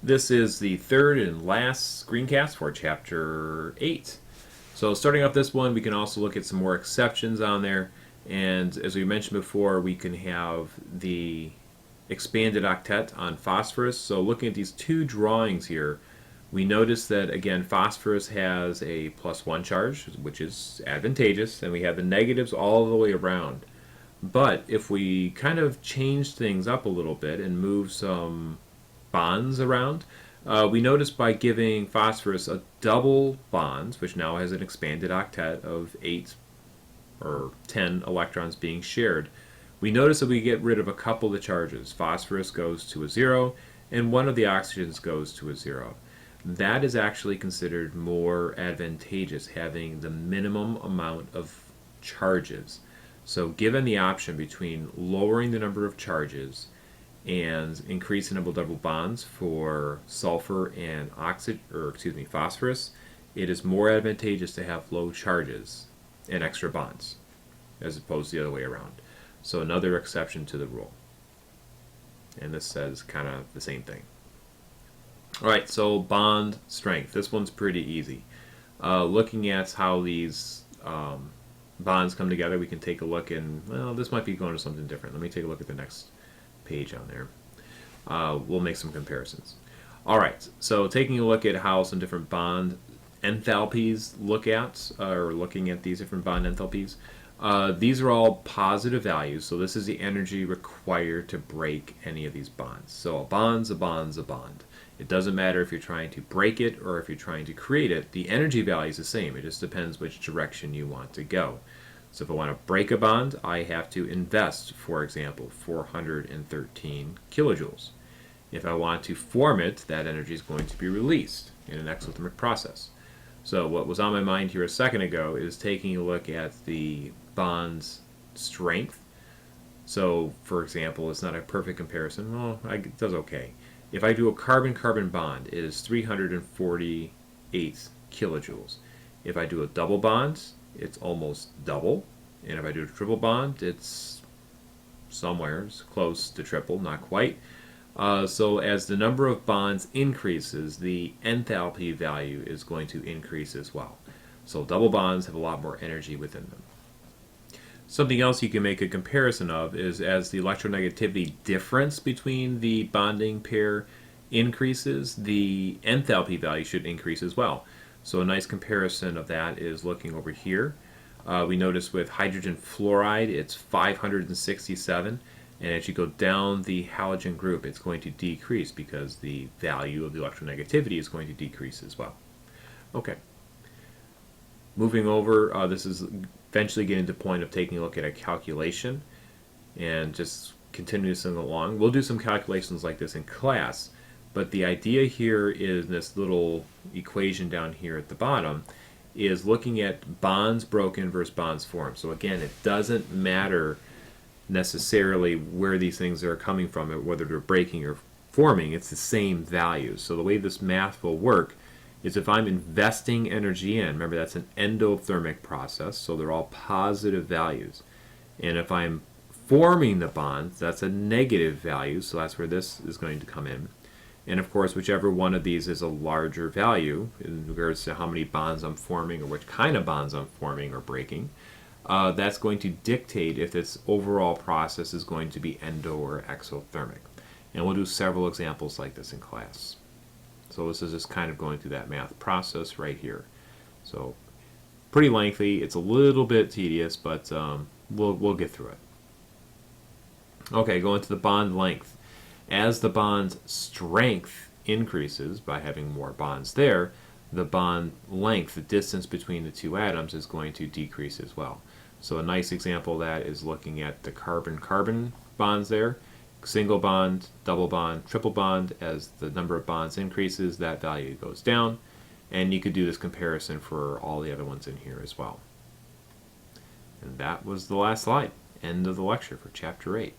This is the third and last screencast for Chapter 8. So starting off this one, we can also look at some more exceptions on there. And as we mentioned before, we can have the expanded octet on phosphorus. So looking at these two drawings here, we notice that, again, phosphorus has a +1 charge, which is advantageous, and we have the negatives all the way around. But if we kind of change things up a little bit and move some bonds around, we notice by giving phosphorus a double bond, which now has an expanded octet of 8 or 10 electrons being shared, we notice that we get rid of a couple of the charges. Phosphorus goes to a 0, and one of the oxygens goes to a 0. That is actually considered more advantageous, having the minimum amount of charges. So given the option between lowering the number of charges and increasing the number of double bonds for sulfur and phosphorus, it is more advantageous to have low charges and extra bonds as opposed to the other way around. So another exception to the rule. And this says kind of the same thing. Alright, so bond strength. This one's pretty easy. Looking at how these bonds come together, we can take a look and, well, this might be going to something different. Let me take a look at the next page on there. We'll make some comparisons. Alright, so taking a look at how some different bond enthalpies looking at these different bond enthalpies. These are all positive values, so this is the energy required to break any of these bonds. So a bond's a bond's a bond. It doesn't matter if you're trying to break it or if you're trying to create it. The energy value is the same. It just depends which direction you want to go. So if I want to break a bond, I have to invest, for example, 413 kilojoules. If I want to form it, that energy is going to be released in an exothermic process. So what was on my mind here a second ago is taking a look at the bond's strength. So, for example, it's not a perfect comparison. Well, it does okay. If I do a carbon-carbon bond, it is 348 kilojoules. If I do a double bond, it's almost double. And if I do a triple bond, it's somewhere close to triple, not quite. So as the number of bonds increases, the enthalpy value is going to increase as well. So double bonds have a lot more energy within them. Something else you can make a comparison of is as the electronegativity difference between the bonding pair increases, the enthalpy value should increase as well. So a nice comparison of that is looking over here. We notice with hydrogen fluoride it's 567, and as you go down the halogen group it's going to decrease because the value of the electronegativity is going to decrease as well. Okay. Moving over, this is eventually getting to the point of taking a look at a calculation and just continuing along. We'll do some calculations like this in class, but the idea here is this little equation down here at the bottom is looking at bonds broken versus bonds formed. So again, it doesn't matter necessarily where these things are coming from, whether they're breaking or forming, it's the same value. So the way this math will work is if I'm investing energy in, remember that's an endothermic process, so they're all positive values. And if I'm forming the bonds, that's a negative value, so that's where this is going to come in. And of course, whichever one of these is a larger value in regards to how many bonds I'm forming or which kind of bonds I'm forming or breaking, that's going to dictate if this overall process is going to be endo or exothermic. And we'll do several examples like this in class. So this is just kind of going through that math process right here. So pretty lengthy. It's a little bit tedious, but we'll get through it. Okay, going to the bond length. As the bond strength increases by having more bonds there, the bond length, the distance between the two atoms, is going to decrease as well. So a nice example of that is looking at the carbon-carbon bonds there. Single bond, double bond, triple bond. As the number of bonds increases, that value goes down. And you could do this comparison for all the other ones in here as well. And that was the last slide. End of the lecture for Chapter 8.